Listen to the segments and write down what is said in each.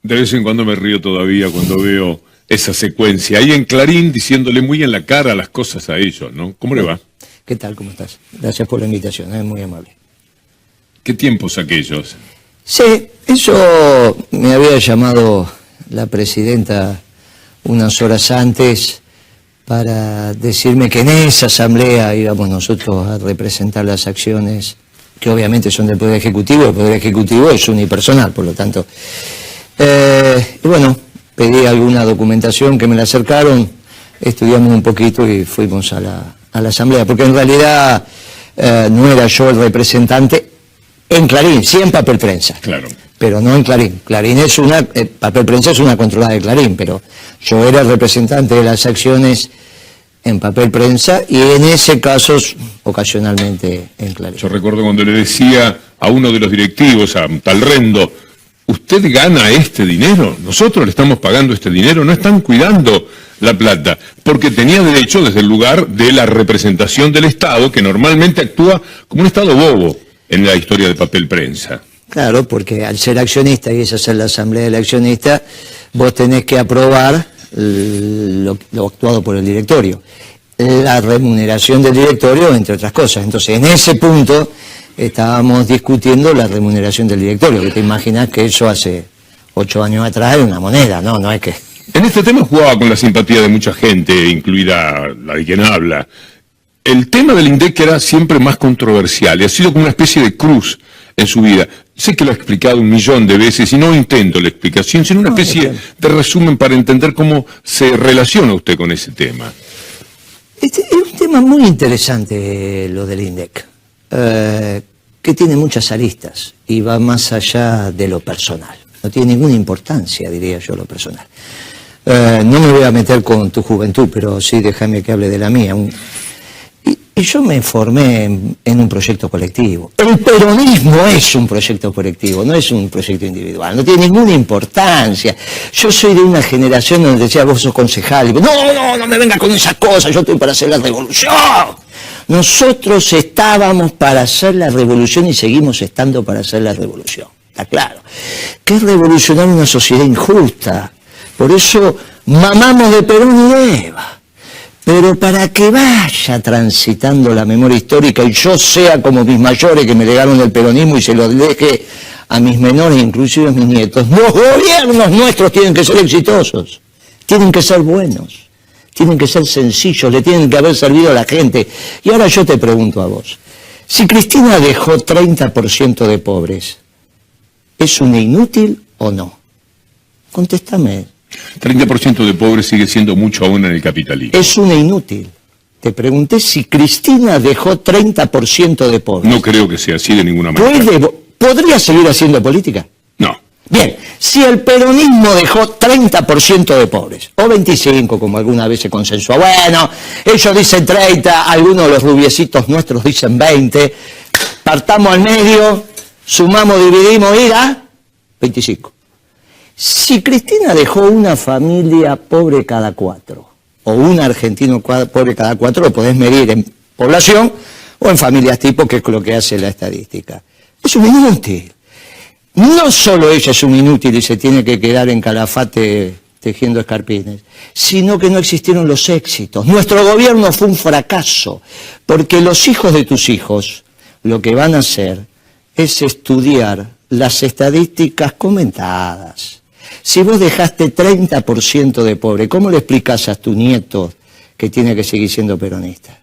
De vez en cuando me río todavía cuando veo esa secuencia. Ahí en Clarín diciéndole muy en la cara las cosas a ellos, ¿no? ¿Cómo le va? ¿Qué tal? ¿Cómo estás? Gracias por la invitación, es muy amable. ¿Qué tiempos aquellos? Sí, eso me había llamado la presidenta unas horas antes para decirme que en esa asamblea íbamos nosotros a representar las acciones que obviamente son del Poder Ejecutivo. El Poder Ejecutivo es unipersonal, por lo tanto. Y bueno, pedí alguna documentación que me la acercaron, estudiamos un poquito y fuimos a la asamblea, porque en realidad no era yo el representante en Clarín, sí en papel prensa. Claro. Pero no en Clarín. Clarín es papel prensa es una controlada de Clarín, pero yo era el representante de las acciones en papel prensa y en ese caso ocasionalmente en Clarín. Yo recuerdo cuando le decía a uno de los directivos, a tal Rendo, ¿usted gana este dinero? Nosotros le estamos pagando este dinero, no están cuidando la plata, porque tenía derecho desde el lugar de la representación del Estado, que normalmente actúa como un Estado bobo en la historia de papel prensa. Claro, porque al ser accionista, y esa es la asamblea del accionista, vos tenés que aprobar lo actuado por el directorio, la remuneración del directorio, entre otras cosas. Entonces, en ese punto estábamos discutiendo la remuneración del directorio, que te imaginas que eso hace 8 años atrás era una moneda, ¿no? No es que... En este tema jugaba con la simpatía de mucha gente, incluida la de quien habla. El tema del INDEC era siempre más controversial y ha sido como una especie de cruz en su vida. Sé que lo ha explicado 1.000.000 de veces y no intento la explicación, sino una especie de resumen para entender cómo se relaciona usted con ese tema. Es un tema muy interesante lo del INDEC, que tiene muchas aristas y va más allá de lo personal. No tiene ninguna importancia, diría yo, lo personal. No me voy a meter con tu juventud, pero sí déjame que hable de la mía. Y yo me formé en un proyecto colectivo. El peronismo es un proyecto colectivo, no es un proyecto individual, no tiene ninguna importancia. Yo soy de una generación donde decía, vos sos concejal, y vos, no me vengas con esas cosas, yo estoy para hacer la revolución. Nosotros estábamos para hacer la revolución y seguimos estando para hacer la revolución, está claro. Que es revolucionar una sociedad injusta. Por eso mamamos de Perón y de Eva. Pero para que vaya transitando la memoria histórica y yo sea como mis mayores que me legaron el peronismo y se lo deje a mis menores, inclusive a mis nietos, los gobiernos nuestros tienen que ser exitosos, tienen que ser buenos, tienen que ser sencillos, le tienen que haber servido a la gente. Y ahora yo te pregunto a vos, si Cristina dejó 30% de pobres, ¿es una inútil o no? Contéstame. 30% de pobres sigue siendo mucho aún en el capitalismo. Es una inútil. Te pregunté si Cristina dejó 30% de pobres. No creo que sea así de ninguna manera. ¿Podría seguir haciendo política? No. Bien, si el peronismo dejó 30% de pobres, o 25, como alguna vez se consensuó, bueno, ellos dicen 30, algunos de los rubiecitos nuestros dicen 20, partamos al medio, sumamos, dividimos y da 25. Si Cristina dejó una familia pobre cada 4, o un argentino pobre cada 4, lo podés medir en población o en familias tipo, que es lo que hace la estadística. Es un inútil. No solo ella es un inútil y se tiene que quedar en Calafate tejiendo escarpines, sino que no existieron los éxitos. Nuestro gobierno fue un fracaso, porque los hijos de tus hijos lo que van a hacer es estudiar las estadísticas comentadas. Si vos dejaste 30% de pobre, ¿cómo le explicás a tu nieto que tiene que seguir siendo peronista?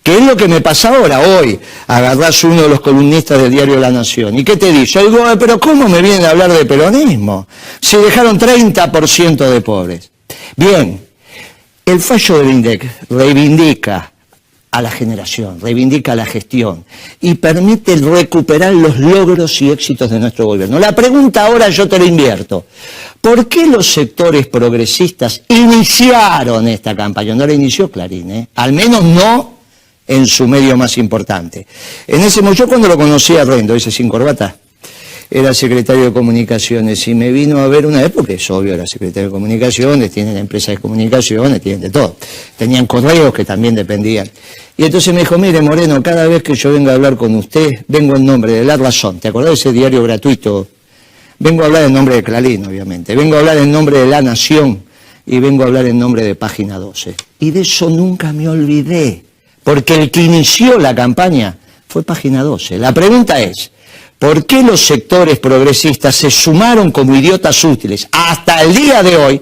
¿Qué es lo que me pasa ahora? Hoy agarrás uno de los columnistas del diario La Nación. ¿Y qué te dice? Yo digo, pero ¿cómo me vienen a hablar de peronismo? Si dejaron 30% de pobres. Bien, el fallo del INDEC reivindica a la generación, reivindica a la gestión y permite recuperar los logros y éxitos de nuestro gobierno. La pregunta ahora yo te la invierto. ¿Por qué los sectores progresistas iniciaron esta campaña? No la inició Clarín, al menos no en su medio más importante. Yo cuando lo conocí a Rendo, ese sin corbata, era secretario de Comunicaciones y me vino a ver una época, es obvio, era secretario de Comunicaciones, tienen empresas de comunicaciones, tienen de todo. Tenían correos que también dependían. Y entonces me dijo, mire Moreno, cada vez que yo vengo a hablar con usted, vengo en nombre de La Razón. ¿Te acordás de ese diario gratuito vengo a hablar en nombre de Clarín, obviamente, vengo a hablar en nombre de La Nación y vengo a hablar en nombre de Página 12. Y de eso nunca me olvidé, porque el que inició la campaña fue Página 12. La pregunta es, ¿por qué los sectores progresistas se sumaron como idiotas útiles hasta el día de hoy?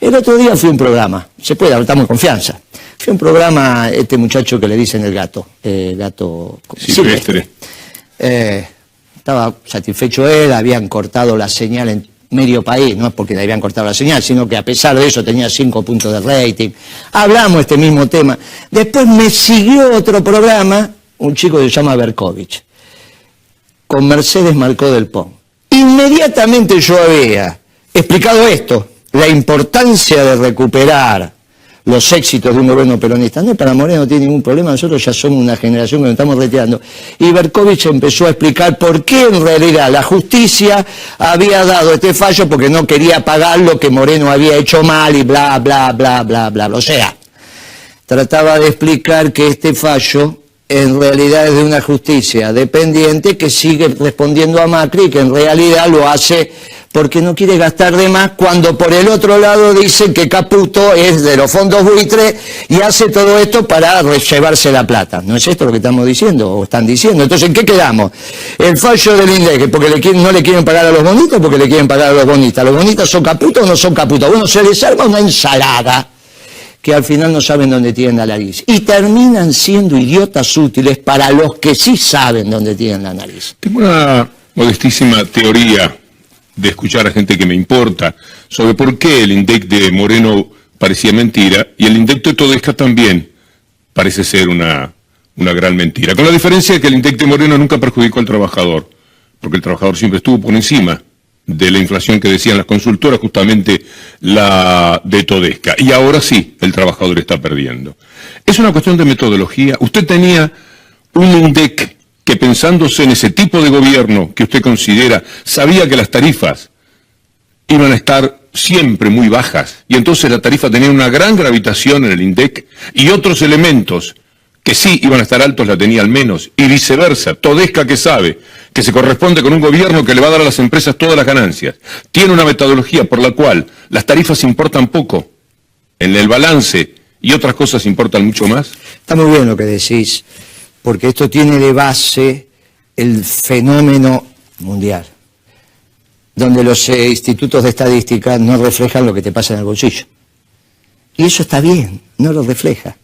El otro día fui a un programa, se puede hablar, estamos en confianza. Fui a un programa, este muchacho que le dicen el gato Silvestre. Estaba satisfecho él, habían cortado la señal en medio país, no es porque le habían cortado la señal, sino que a pesar de eso tenía 5 puntos de rating. Hablamos este mismo tema. Después me siguió otro programa, un chico que se llama Berkovich, con Mercedes Marcó del Pon. Inmediatamente yo había explicado esto, la importancia de recuperar los éxitos de un gobierno peronista. No, para Moreno no tiene ningún problema, nosotros ya somos una generación que nos estamos retirando. Y Berkovich empezó a explicar por qué en realidad la justicia había dado este fallo porque no quería pagar lo que Moreno había hecho mal y bla, bla, bla, bla, bla. O sea, trataba de explicar que este fallo en realidad es de una justicia dependiente que sigue respondiendo a Macri y que en realidad lo hace porque no quiere gastar de más, cuando por el otro lado dice que Caputo es de los fondos buitre y hace todo esto para llevarse la plata. ¿No es esto lo que estamos diciendo o están diciendo? Entonces, ¿en qué quedamos? El fallo del INDEC, porque no le quieren pagar a los bonistas, porque le quieren pagar a los bonistas. ¿Los bonistas son Caputo o no son Caputo? Bueno, se les arma una ensalada que al final no saben dónde tienen la nariz. Y terminan siendo idiotas útiles para los que sí saben dónde tienen la nariz. Tengo una modestísima teoría de escuchar a gente que me importa sobre por qué el INDEC de Moreno parecía mentira y el INDEC de Todesca también parece ser una gran mentira. Con la diferencia de que el INDEC de Moreno nunca perjudicó al trabajador, porque el trabajador siempre estuvo por encima de la inflación que decían las consultoras, justamente la de Todesca. Y ahora sí, el trabajador está perdiendo. Es una cuestión de metodología. Usted tenía un INDEC que, pensándose en ese tipo de gobierno que usted considera, sabía que las tarifas iban a estar siempre muy bajas, y entonces la tarifa tenía una gran gravitación en el INDEC, y otros elementos que sí iban a estar altos la tenía al menos, y viceversa. Todesca, que sabe que se corresponde con un gobierno que le va a dar a las empresas todas las ganancias, tiene una metodología por la cual las tarifas importan poco en el balance y otras cosas importan mucho más. Está muy bien lo que decís, porque esto tiene de base el fenómeno mundial, donde los institutos de estadística no reflejan lo que te pasa en el bolsillo. Y eso está bien, no lo refleja.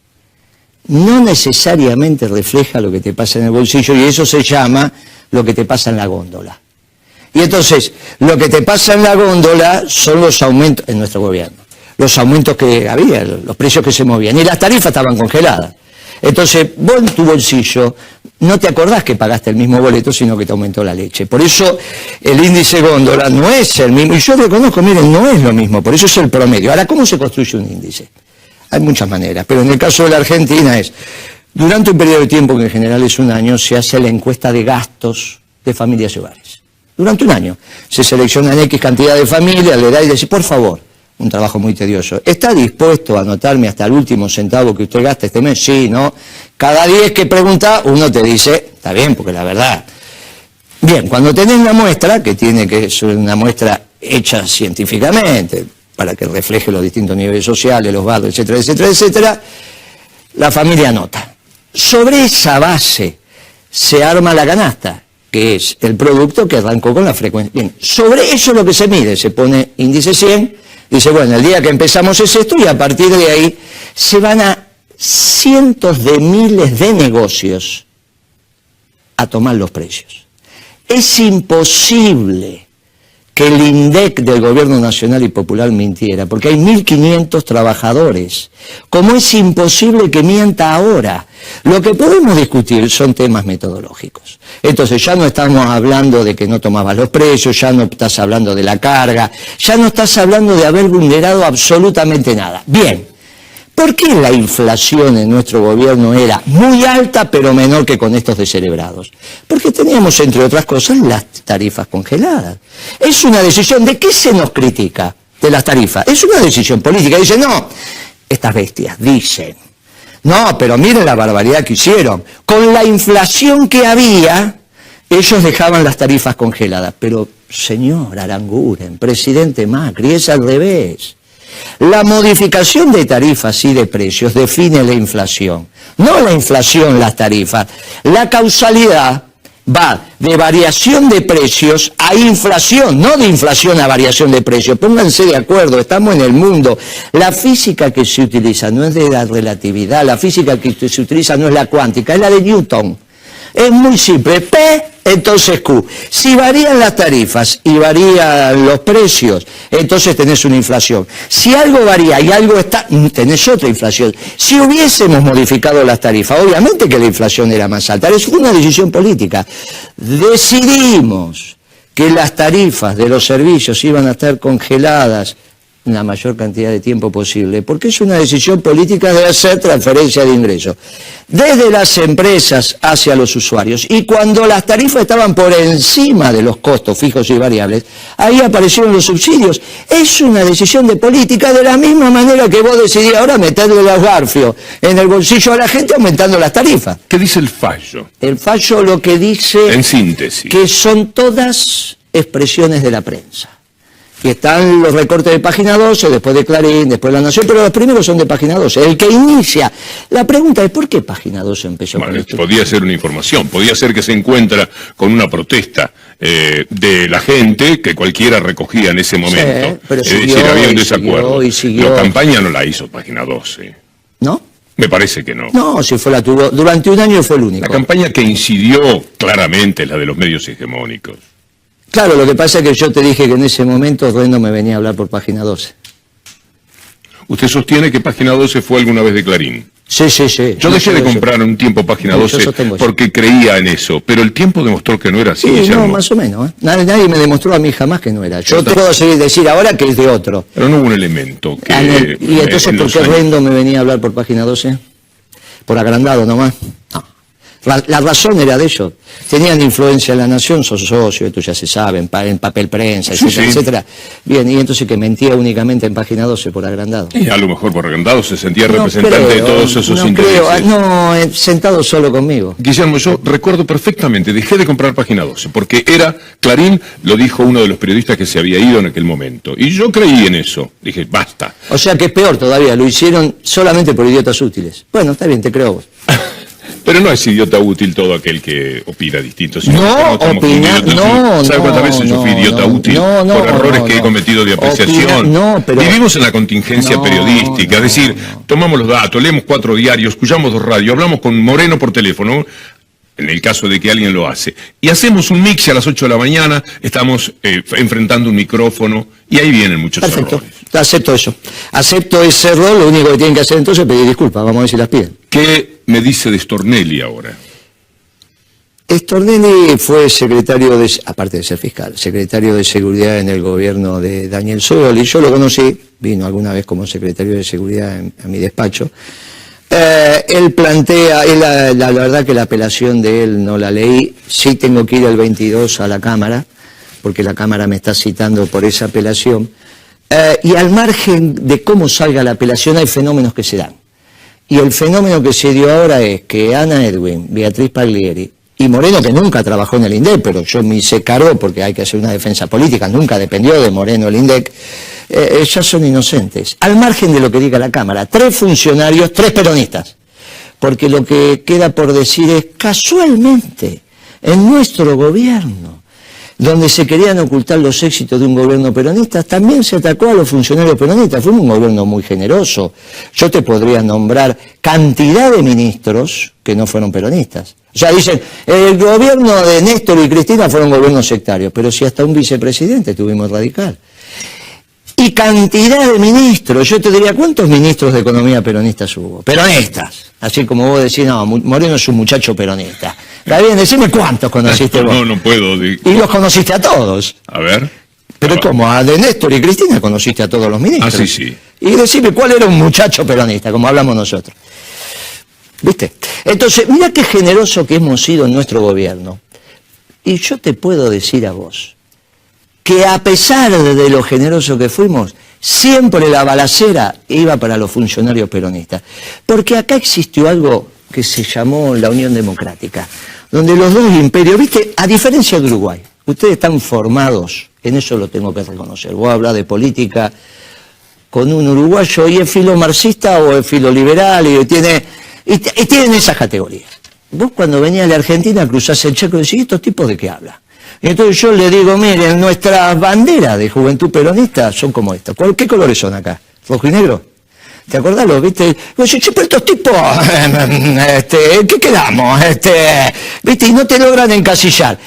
No necesariamente refleja lo que te pasa en el bolsillo, y eso se llama lo que te pasa en la góndola. Y entonces, lo que te pasa en la góndola son los aumentos en nuestro gobierno, los aumentos que había, los precios que se movían, y las tarifas estaban congeladas. Entonces, vos en tu bolsillo no te acordás que pagaste el mismo boleto, sino que te aumentó la leche. Por eso el índice góndola no es el mismo, y yo reconozco, miren, no es lo mismo, por eso es el promedio. Ahora, ¿cómo se construye un índice? Hay muchas maneras, pero en el caso de la Argentina es, durante un periodo de tiempo, que en general es un año, se hace la encuesta de gastos de familias y hogares. Durante un año se seleccionan X cantidad de familias, le da y dice, por favor, un trabajo muy tedioso, ¿está dispuesto a anotarme hasta el último centavo que usted gasta este mes? Sí, ¿no? Cada 10 que pregunta, uno te dice, está bien, porque la verdad. Bien, cuando tenés la muestra, que tiene que ser una muestra hecha científicamente, para que refleje los distintos niveles sociales, los barrios, etcétera, etcétera, etcétera, la familia anota. Sobre esa base se arma la canasta, que es el producto que arrancó con la frecuencia. Bien, sobre eso es lo que se mide, se pone índice 100, dice, bueno, el día que empezamos es esto, y a partir de ahí se van a cientos de miles de negocios a tomar los precios. Es imposible que el INDEC del Gobierno Nacional y Popular mintiera, porque hay 1.500 trabajadores. Como es imposible que mienta ahora. Lo que podemos discutir son temas metodológicos. Entonces ya no estamos hablando de que no tomabas los precios, ya no estás hablando de la carga, ya no estás hablando de haber vulnerado absolutamente nada. Bien, ¿por qué la inflación en nuestro gobierno era muy alta pero menor que con estos descerebrados? Porque teníamos, entre otras cosas, las tarifas congeladas. Es una decisión, ¿de qué se nos critica? De las tarifas. Es una decisión política. Dicen, no, estas bestias dicen, no, pero miren la barbaridad que hicieron. Con la inflación que había, ellos dejaban las tarifas congeladas. Pero, señor Aranguren, presidente Macri, es al revés. La modificación de tarifas y de precios define la inflación. No la inflación, las tarifas. La causalidad va de variación de precios a inflación, no de inflación a variación de precios. Pónganse de acuerdo, estamos en el mundo. La física que se utiliza no es de la relatividad, la física que se utiliza no es la cuántica, es la de Newton. Es muy simple, P, entonces Q. Si varían las tarifas y varían los precios, entonces tenés una inflación. Si algo varía y algo está, tenés otra inflación. Si hubiésemos modificado las tarifas, obviamente que la inflación era más alta. Es una decisión política. Decidimos que las tarifas de los servicios iban a estar congeladas la mayor cantidad de tiempo posible, porque es una decisión política de hacer transferencia de ingresos desde las empresas hacia los usuarios. Y cuando las tarifas estaban por encima de los costos fijos y variables, ahí aparecieron los subsidios. Es una decisión de política, de la misma manera que vos decidís ahora meterle los garfios en el bolsillo a la gente aumentando las tarifas. ¿Qué dice el fallo? El fallo lo que dice, en síntesis, que son todas expresiones de la prensa. Y están los recortes de Página 12, después de Clarín, después de La Nación, pero los primeros son de Página 12. El que inicia. La pregunta es, ¿por qué Página 12 empezó con esto? Podía ser una información, podía ser que se encuentra con una protesta de la gente que cualquiera recogía en ese momento. Sí, pero es decir, había un desacuerdo. Siguió. La campaña no la hizo Página 12. ¿No? Me parece que no. No, si fue la tuvo. Durante un año fue el único. La campaña que incidió claramente es la de los medios hegemónicos. Claro, lo que pasa es que yo te dije que en ese momento Rendo me venía a hablar por Página 12. ¿Usted sostiene que Página 12 fue alguna vez de Clarín? Sí, sí, sí. Yo dejé de comprar un tiempo Página 12 porque creía en eso, pero el tiempo demostró que no era así. Sí, no, más o menos. Nadie me demostró a mí jamás que no era. Yo te puedo seguir decir ahora que es de otro. Pero no hubo un elemento que... ¿Y entonces por qué Rendo me venía a hablar por Página 12? ¿Por agrandado nomás? No. La razón era de ellos. Tenían influencia en La Nación, son socios, esto ya se sabe, en papel prensa, etcétera, sí. etcétera. Bien, y entonces que mentía únicamente en Página 12 por agrandado. Y a lo mejor por agrandado se sentía representante de todos esos intereses. No, sentado solo conmigo. Guillermo, yo recuerdo perfectamente, dejé de comprar Página 12, porque era, Clarín lo dijo uno de los periodistas que se había ido en aquel momento. Y yo creí en eso. Dije, basta. O sea que es peor todavía, lo hicieron solamente por idiotas útiles. Bueno, está bien, te creo vos. Pero no es idiota útil todo aquel que opina distinto. No, opinar, no, ¿Sabe cuántas veces yo fui idiota útil por errores que he cometido de apreciación? Pero vivimos en la contingencia periodística, es decir, tomamos los datos, leemos 4 diarios, escuchamos 2 radios, hablamos con Moreno por teléfono, en el caso de que alguien lo hace, y hacemos un mix a las 8 de la mañana, estamos enfrentando un micrófono, y ahí vienen muchos errores. Acepto eso. Acepto ese error, lo único que tienen que hacer entonces es pedir disculpas, vamos a ver si las piden. ¿Qué me dice de Stornelli ahora? Stornelli fue secretario de, aparte de ser fiscal, secretario de Seguridad en el gobierno de Daniel Scioli. Yo lo conocí, vino alguna vez como secretario de Seguridad a mi despacho. Él plantea, la verdad que la apelación de él no la leí, sí tengo que ir el 22 a la Cámara, porque la Cámara me está citando por esa apelación, y al margen de cómo salga la apelación hay fenómenos que se dan. Y el fenómeno que se dio ahora es que Ana Edwin, Beatriz Paglieri y Moreno, que nunca trabajó en el INDEC, pero yo me hice cargo porque hay que hacer una defensa política, nunca dependió de Moreno el INDEC, ellas son inocentes. Al margen de lo que diga la Cámara, 3 funcionarios, 3 peronistas. Porque lo que queda por decir es, casualmente, en nuestro gobierno, donde se querían ocultar los éxitos de un gobierno peronista, también se atacó a los funcionarios peronistas. Fue un gobierno muy generoso. Yo te podría nombrar cantidad de ministros que no fueron peronistas. O sea, dicen, el gobierno de Néstor y Cristina fueron gobiernos sectarios, pero si hasta un vicepresidente tuvimos radical. Y cantidad de ministros, yo te diría, ¿cuántos ministros de economía peronistas hubo? Peronistas, así como vos decís, no, Moreno es un muchacho peronista. Está bien, decime cuántos conociste vos. No puedo. Y los conociste a todos. A ver. Pero ¿cómo? A de Néstor y Cristina conociste a todos los ministros. Ah, sí. Y decime cuál era un muchacho peronista, como hablamos nosotros. ¿Viste? Entonces, mira qué generoso que hemos sido en nuestro gobierno. Y yo te puedo decir a vos, que a pesar de lo generoso que fuimos, siempre la balacera iba para los funcionarios peronistas. Porque acá existió algo que se llamó la Unión Democrática, donde los dos imperios, viste, a diferencia de Uruguay, ustedes están formados, en eso lo tengo que reconocer. Vos hablas de política con un uruguayo y es filo marxista o es filo liberal y tienen esas categorías. Vos cuando venías a la Argentina cruzás el Chaco y decís, ¿estos tipos de qué hablan? Y entonces yo le digo, miren, nuestras banderas de Juventud Peronista son como estas. ¿Qué colores son acá? ¿Rojo y negro? ¿Te acordás? ¿Lo viste? Vos decís, pero estos tipos, ¿qué quedamos? ¿Viste? Y no te logran encasillar.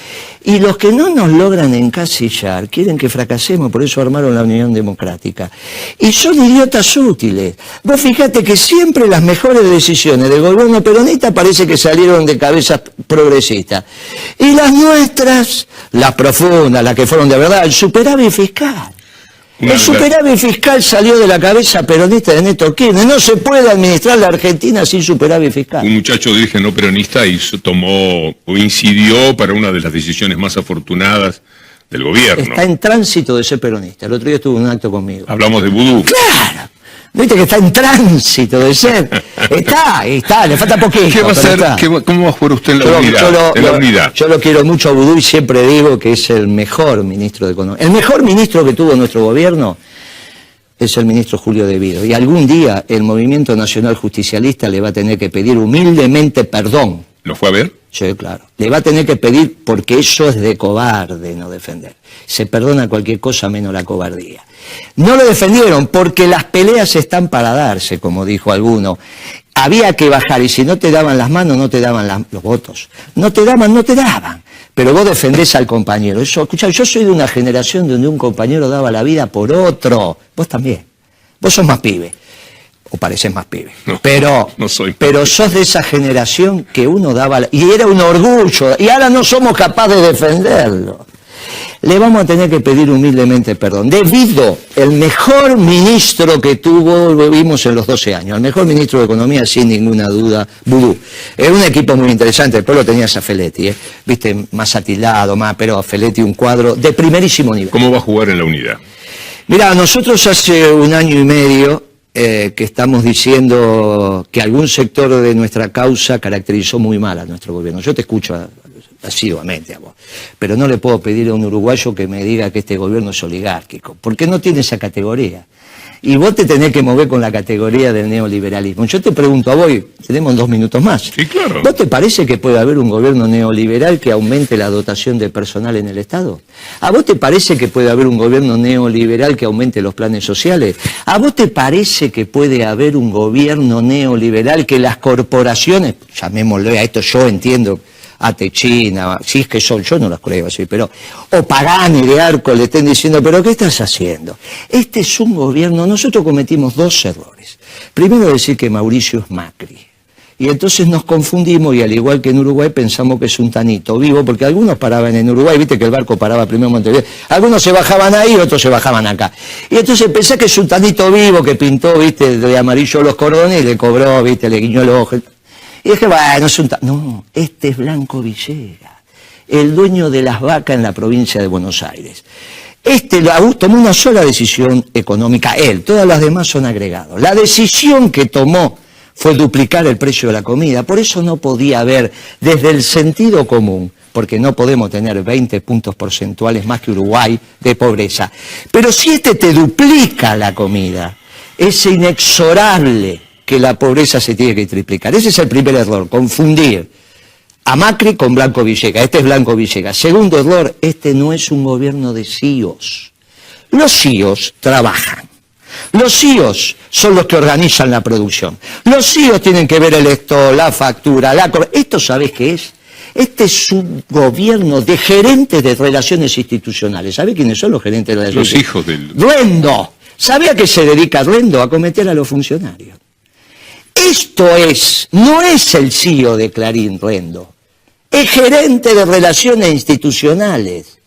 Y los que no nos logran encasillar quieren que fracasemos, por eso armaron la Unión Democrática. Y son idiotas útiles. Vos fijate que siempre las mejores decisiones del gobierno peronista parece que salieron de cabezas progresistas. Y las nuestras, las profundas, las que fueron de verdad, el superávit fiscal. El superávit fiscal salió de la cabeza peronista de Néstor Kirchner. No se puede administrar la Argentina sin superávit fiscal. Un muchacho de origen no peronista tomó o incidió para una de las decisiones más afortunadas del gobierno. Está en tránsito de ser peronista. El otro día estuvo en un acto conmigo. Hablamos de vudú. ¡Claro! ¿Viste que está en tránsito de ser? Está, le falta poquito. ¿Qué va a hacer? ¿Cómo va a jugar usted en la unidad? Yo lo quiero mucho a Vudú y siempre digo que es el mejor ministro de Economía. El mejor ministro que tuvo nuestro gobierno es el ministro Julio De Vido. Y algún día el Movimiento Nacional Justicialista le va a tener que pedir humildemente perdón. ¿Lo fue a ver? Sí, claro. Le va a tener que pedir porque eso es de cobarde no defender. Se perdona cualquier cosa menos la cobardía. No lo defendieron porque las peleas están para darse, como dijo alguno. Había que bajar y si no te daban las manos, no te daban los votos. No te daban, no te daban. Pero vos defendés al compañero. Eso, escuchá, yo soy de una generación donde un compañero daba la vida por otro. Vos también. Vos sos más pibe. O parecés más pibe. No, pero, no soy. Pero sos de esa generación que uno daba y era un orgullo. Y ahora no somos capaces de defenderlo. Le vamos a tener que pedir humildemente perdón. De Vido, el mejor ministro que vimos en los 12 años, el mejor ministro de Economía, sin ninguna duda, Vudú. Era un equipo muy interesante, después lo tenías a Feletti, viste, más atilado, pero a Feletti un cuadro de primerísimo nivel. ¿Cómo va a jugar en la unidad? Mirá, nosotros hace un año y medio que estamos diciendo que algún sector de nuestra causa caracterizó muy mal a nuestro gobierno. Yo te escucho asiduamente a vos, pero no le puedo pedir a un uruguayo que me diga que este gobierno es oligárquico, porque no tiene esa categoría. Y vos te tenés que mover con la categoría del neoliberalismo. Yo te pregunto a vos, tenemos 2 minutos más. Sí, claro. ¿Vos te parece que puede haber un gobierno neoliberal que aumente la dotación de personal en el Estado? ¿A vos te parece que puede haber un gobierno neoliberal que aumente los planes sociales? ¿A vos te parece que puede haber un gobierno neoliberal que las corporaciones, llamémosle a esto, yo entiendo, a Techina, si es que son, yo no las creo así, pero, o Pagani de Arco le estén diciendo, pero ¿qué estás haciendo? Este es un gobierno, nosotros cometimos 2 errores. Primero decir que Mauricio es Macri. Y entonces nos confundimos y al igual que en Uruguay pensamos que es un tanito vivo, porque algunos paraban en Uruguay, viste que el barco paraba primero en Montevideo, algunos se bajaban ahí, otros se bajaban acá. Y entonces pensé que es un tanito vivo que pintó, viste, de amarillo los cordones y le cobró, viste, le guiñó el ojo. Y dije, bueno, es un no, este es Blanco Villegas, el dueño de las vacas en la provincia de Buenos Aires. Tomó una sola decisión económica, todas las demás son agregados. La decisión que tomó fue duplicar el precio de la comida, por eso no podía haber, desde el sentido común, porque no podemos tener 20 puntos porcentuales más que Uruguay de pobreza, pero si te duplica la comida, es inexorable que la pobreza se tiene que triplicar. Ese es el primer error, confundir a Macri con Blanco Villegas. Este es Blanco Villegas. Segundo error, este no es un gobierno de CIOs. Los CIOs trabajan. Los CIOs son los que organizan la producción. Los CIOs tienen que ver el esto, la factura, ¿Esto sabés qué es? Este es un gobierno de gerentes de relaciones institucionales. ¿Sabe quiénes son los gerentes de relaciones institucionales? Los hijos del... Duendo. ¿Sabe a qué se dedica Duendo? A cometer a los funcionarios. Esto no es el CEO de Clarín Rendo, es gerente de relaciones institucionales.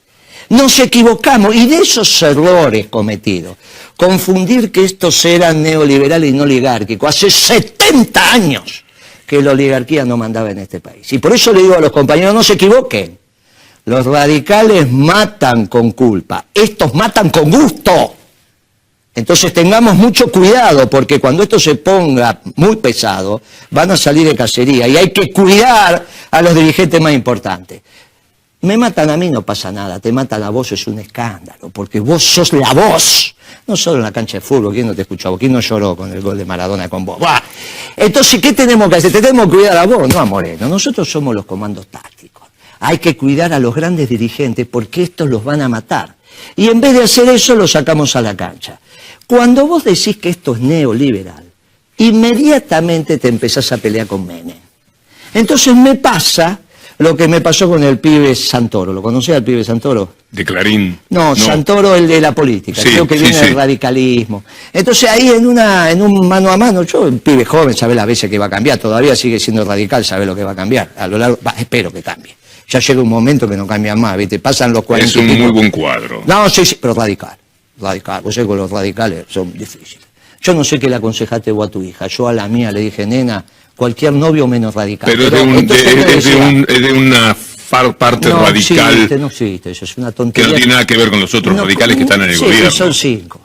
Nos equivocamos y de esos errores cometidos, confundir que estos eran neoliberales y no oligárquicos, hace 70 años que la oligarquía no mandaba en este país. Y por eso le digo a los compañeros, no se equivoquen, los radicales matan con culpa, estos matan con gusto. Entonces tengamos mucho cuidado, porque cuando esto se ponga muy pesado, van a salir de cacería y hay que cuidar a los dirigentes más importantes. Me matan a mí, no pasa nada, te matan a vos, es un escándalo, porque vos sos la voz. No solo en la cancha de fútbol, ¿quién no te escuchó? ¿Quién no lloró con el gol de Maradona con vos? ¡Bah! Entonces, ¿qué tenemos que hacer? Tenemos que cuidar a vos, no a Moreno. Nosotros somos los comandos tácticos. Hay que cuidar a los grandes dirigentes porque estos los van a matar. Y en vez de hacer eso, los sacamos a la cancha. Cuando vos decís que esto es neoliberal, inmediatamente te empezás a pelear con Menem. Entonces me pasa lo que me pasó con el pibe Santoro. ¿Lo conocía el pibe Santoro? De Clarín. No, Santoro, el de la política. Sí, creo que viene del radicalismo. Entonces ahí en un mano a mano, yo, el pibe joven, sabe las veces que va a cambiar, todavía sigue siendo radical, sabe lo que va a cambiar. A lo largo, espero que cambie. Ya llega un momento que no cambian más, ¿viste? Pasan los 40 Es un muy buen cuadro. No, sí, pero radical. Radical. Vos sabés que los radicales son difíciles. Yo no sé qué le aconsejaste vos a tu hija. Yo a la mía le dije, nena, cualquier novio menos radical. Pero es de una parte no radical existe, no existe, eso es una tontería. que no tiene nada que ver con los otros radicales que están en el gobierno. Son cinco.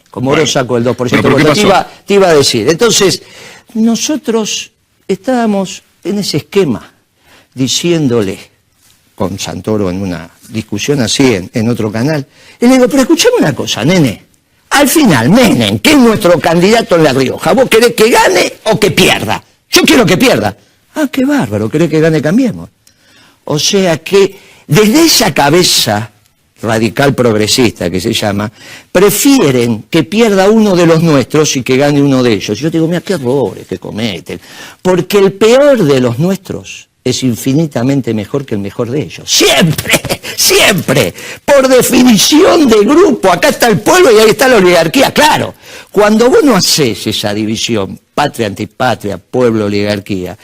Como Bueno, yo saco el 2%, bueno, ¿qué pasó? te iba a decir. Entonces, nosotros estábamos en ese esquema, diciéndole, con Santoro en una discusión así en otro canal, y le digo, pero escuchame una cosa, nene, al final Menem, que es nuestro candidato en La Rioja, ¿vos querés que gane o que pierda? Yo quiero que pierda. Ah, qué bárbaro, ¿querés que gane? Cambiemos. O sea que desde esa cabeza radical progresista que se llama, prefieren que pierda uno de los nuestros y que gane uno de ellos. Yo digo, mira, qué errores que cometen, porque el peor de los nuestros es infinitamente mejor que el mejor de ellos. Siempre, siempre, por definición de grupo. Acá está el pueblo y ahí está la oligarquía. Claro, cuando vos no hacés esa división, patria, antipatria, pueblo, oligarquía,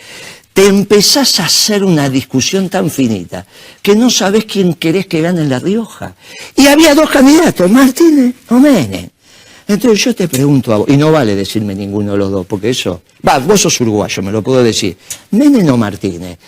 te empezás a hacer una discusión tan finita que no sabés quién querés que gane en La Rioja. Y había dos candidatos, Martínez o Menem. Entonces yo te pregunto a vos, y no vale decirme ninguno de los dos, porque eso... vos sos uruguayo, me lo puedo decir. ¿Menem o Martínez?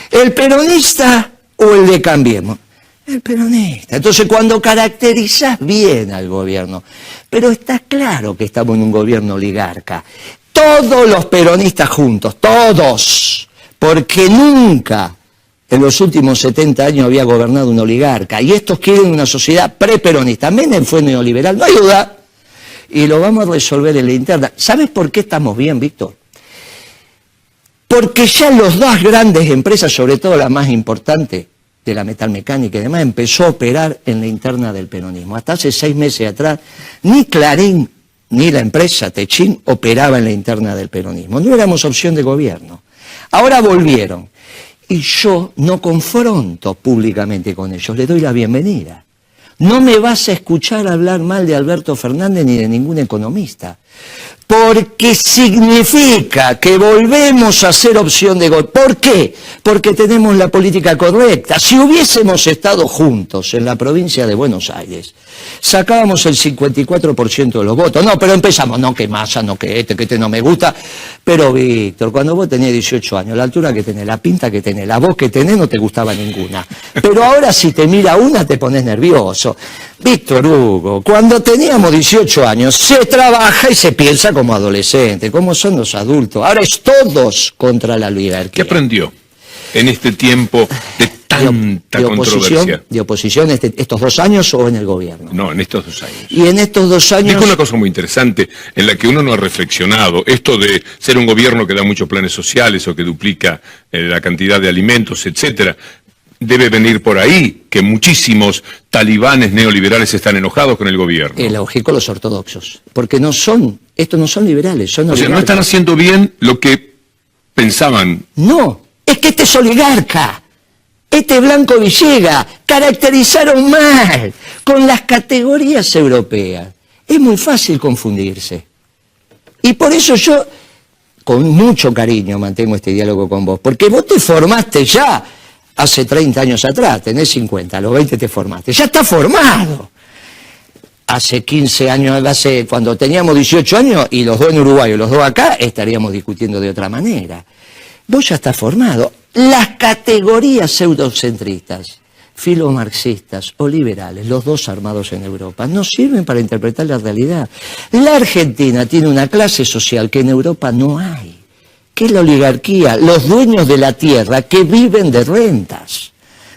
¿El peronista o el de Cambiemos? El peronista. Entonces cuando caracterizás bien al gobierno, pero está claro que estamos en un gobierno oligarca, todos los peronistas juntos, todos, porque nunca en los últimos 70 años había gobernado un oligarca, y estos quieren una sociedad preperonista. Menem fue neoliberal, no hay duda. Y lo vamos a resolver en la interna. ¿Sabes por qué estamos bien, Víctor? Porque ya las dos grandes empresas, sobre todo la más importante, de la metalmecánica y demás, empezó a operar en la interna del peronismo. Hasta hace 6 meses atrás, ni Clarín ni la empresa Techín operaba en la interna del peronismo. No éramos opción de gobierno. Ahora volvieron. Y yo no confronto públicamente con ellos, les doy la bienvenida. No me vas a escuchar hablar mal de Alberto Fernández ni de ningún economista, porque significa que volvemos a ser opción de gobierno. ¿Por qué? Porque tenemos la política correcta. Si hubiésemos estado juntos en la provincia de Buenos Aires, sacábamos el 54% de los votos. No, pero empezamos, no que Massa, no que este no me gusta. Pero Víctor, cuando vos tenías 18 años, la altura que tenés, la pinta que tenés, la voz que tenés, no te gustaba ninguna. Pero ahora si te mira una te pones nervioso. Víctor Hugo, cuando teníamos 18 años, se trabaja y se piensa como adolescente, como son los adultos. Ahora es todos contra la oligarquía. ¿Qué aprendió en este tiempo de tanta controversia? ¿De oposición estos 2 años o en el gobierno? No, en estos 2 años. Y en estos 2 años... Dijo una cosa muy interesante en la que uno no ha reflexionado. Esto de ser un gobierno que da muchos planes sociales o que duplica la cantidad de alimentos, etcétera, debe venir por ahí, que muchísimos talibanes neoliberales están enojados con el gobierno. Es lógico, los ortodoxos, porque estos no son liberales, son oligarcas. O sea, no están haciendo bien lo que pensaban. No, es que este es oligarca, este Blanco Villegas, caracterizaron mal con las categorías europeas. Es muy fácil confundirse. Y por eso yo, con mucho cariño, mantengo este diálogo con vos, porque vos te formaste ya hace 30 años atrás, tenés 50, a los 20 te formaste, ya está formado. Hace 15 años, cuando teníamos 18 años, y los dos en Uruguay y los dos acá, estaríamos discutiendo de otra manera. Vos ya estás formado. Las categorías pseudocentristas filomarxistas o liberales, los dos armados en Europa, no sirven para interpretar la realidad. La Argentina tiene una clase social que en Europa no hay, que es la oligarquía, los dueños de la tierra que viven de rentas.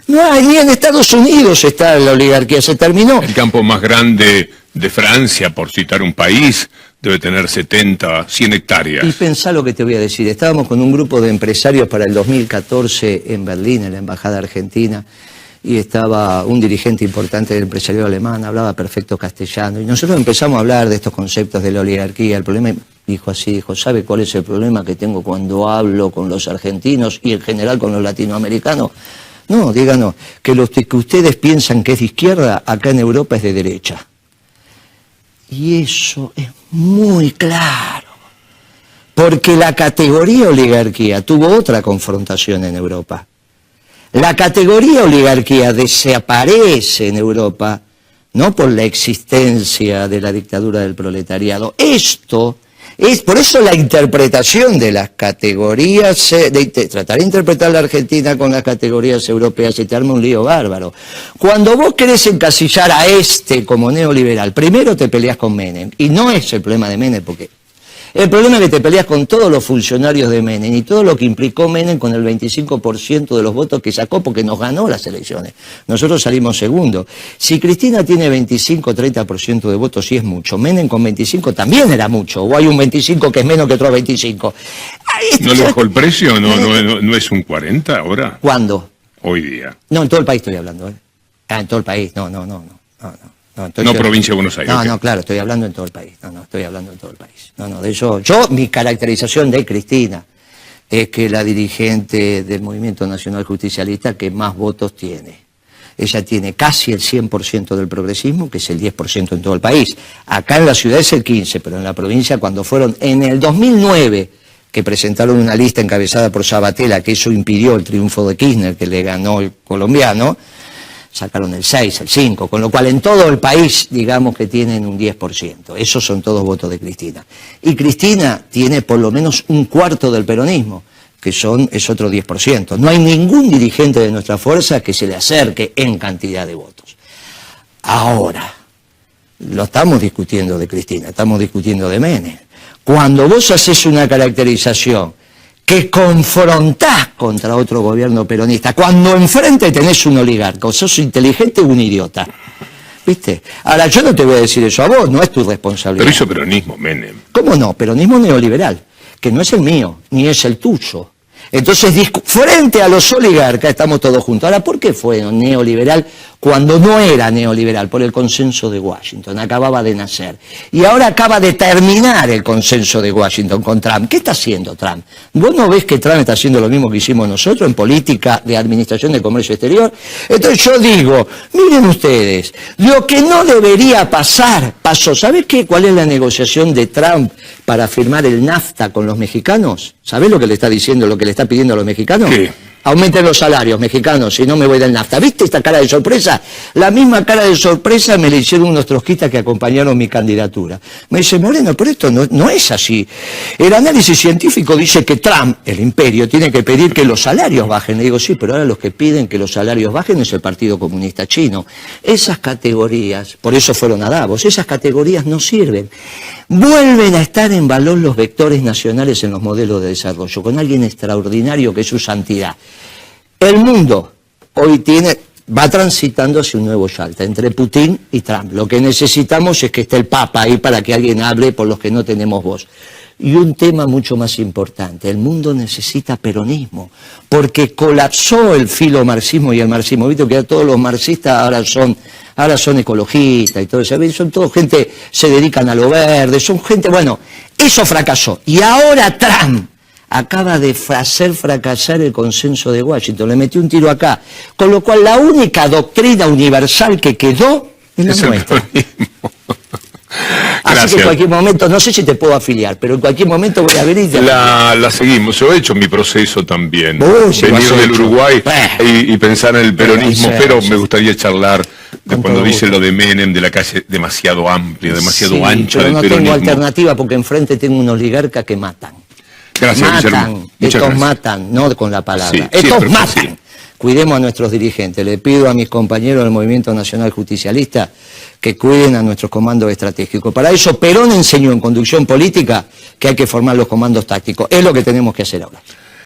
No hay, ni en Estados Unidos está la oligarquía, se terminó. El campo más grande de Francia, por citar un país, debe tener 70, 100 hectáreas. Y pensá lo que te voy a decir. Estábamos con un grupo de empresarios para el 2014 en Berlín, en la Embajada Argentina, y estaba un dirigente importante del empresariado alemán, hablaba perfecto castellano, y nosotros empezamos a hablar de estos conceptos de la oligarquía. El problema, dijo, ¿sabe cuál es el problema que tengo cuando hablo con los argentinos y en general con los latinoamericanos? No, díganos, que lo que ustedes piensan que es de izquierda, acá en Europa es de derecha. Y eso es muy claro, porque la categoría oligarquía tuvo otra confrontación en Europa. La categoría oligarquía desaparece en Europa, no por la existencia de la dictadura del proletariado. Esto es, por eso la interpretación de las categorías, tratar de interpretar la Argentina con las categorías europeas, se te arma un lío bárbaro. Cuando vos querés encasillar a este como neoliberal, primero te peleas con Menem, y no es el problema de Menem, porque el problema es que te peleas con todos los funcionarios de Menem y todo lo que implicó Menem con el 25% de los votos que sacó porque nos ganó las elecciones. Nosotros salimos segundo. Si Cristina tiene 25-30% de votos, sí es mucho. Menem con 25 también era mucho. O hay un 25 que es menos que otro 25. ¿No le bajó el precio? ¿No es un 40 ahora? ¿Cuándo? Hoy día. No, en todo el país estoy hablando. En todo el país. No, provincia de Buenos Aires. No, claro, estoy hablando en todo el país. Estoy hablando en todo el país. De eso, mi caracterización de Cristina es que la dirigente del Movimiento Nacional Justicialista que más votos tiene. Ella tiene casi el 100% del progresismo, que es el 10% en todo el país. Acá en la ciudad es el 15%, pero en la provincia cuando fueron en el 2009, que presentaron una lista encabezada por Sabatella, que eso impidió el triunfo de Kirchner, que le ganó el colombiano, sacaron el 6, el 5, con lo cual en todo el país, digamos que tienen un 10%. Esos son todos votos de Cristina. Y Cristina tiene por lo menos un cuarto del peronismo, que es otro 10%. No hay ningún dirigente de nuestra fuerza que se le acerque en cantidad de votos. Ahora, lo estamos discutiendo de Cristina, estamos discutiendo de Menem. Cuando vos haces una caracterización que confrontás contra otro gobierno peronista, cuando enfrente tenés un oligarca, o sos inteligente o un idiota. ¿Viste? Ahora, yo no te voy a decir eso a vos, no es tu responsabilidad. Pero hizo peronismo, Menem. ¿Cómo no? Peronismo neoliberal, que no es el mío, ni es el tuyo. Entonces, frente a los oligarcas estamos todos juntos. Ahora, ¿por qué fue neoliberal cuando no era neoliberal? Por el consenso de Washington, acababa de nacer. Y ahora acaba de terminar el consenso de Washington con Trump. ¿Qué está haciendo Trump? ¿Vos no ves que Trump está haciendo lo mismo que hicimos nosotros en política de administración de comercio exterior? Entonces yo digo, miren ustedes, lo que no debería pasar, pasó. ¿Sabés qué? ¿Cuál es la negociación de Trump para firmar el NAFTA con los mexicanos? ¿Sabés lo que le está diciendo, lo que le está pidiendo a los mexicanos? ¿Qué? Aumenten los salarios mexicanos, si no me voy del NAFTA. ¿Viste esta cara de sorpresa? La misma cara de sorpresa me la hicieron unos trotskistas que acompañaron mi candidatura. Me dice, Moreno, pero esto no es así. El análisis científico dice que Trump, el imperio, tiene que pedir que los salarios bajen. Le digo, sí, pero ahora los que piden que los salarios bajen es el Partido Comunista Chino. Esas categorías, por eso fueron a Davos, esas categorías no sirven. Vuelven a estar en valor los vectores nacionales en los modelos de desarrollo, con alguien extraordinario que es su santidad. El mundo hoy va transitando hacia un nuevo Yalta, entre Putin y Trump. Lo que necesitamos es que esté el Papa ahí para que alguien hable por los que no tenemos voz. Y un tema mucho más importante, el mundo necesita peronismo, porque colapsó el filomarxismo y el marxismo. Viste que todos los marxistas ahora son ecologistas y todo eso. Son todos gente, se dedican a lo verde, son gente, bueno, eso fracasó. Y ahora Trump acaba de hacer fracasar el consenso de Washington, le metió un tiro acá, con lo cual la única doctrina universal que quedó es la nuestra. Así que en cualquier momento, no sé si te puedo afiliar, pero en cualquier momento voy a venir. La seguimos, yo he hecho mi proceso también, venir del Uruguay y pensar en el peronismo, pero me gustaría charlar de cuando dice lo de Menem, de la calle demasiado amplia, demasiado ancha del peronismo. No tengo alternativa porque enfrente tengo un oligarca que matan. Gracias, matan, estos matan, no con la palabra, estos matan. cuidemos a nuestros dirigentes. Le pido a mis compañeros del Movimiento Nacional Justicialista que cuiden a nuestros comandos estratégicos. Para eso Perón enseñó en conducción política que hay que formar los comandos tácticos. Es lo que tenemos que hacer ahora.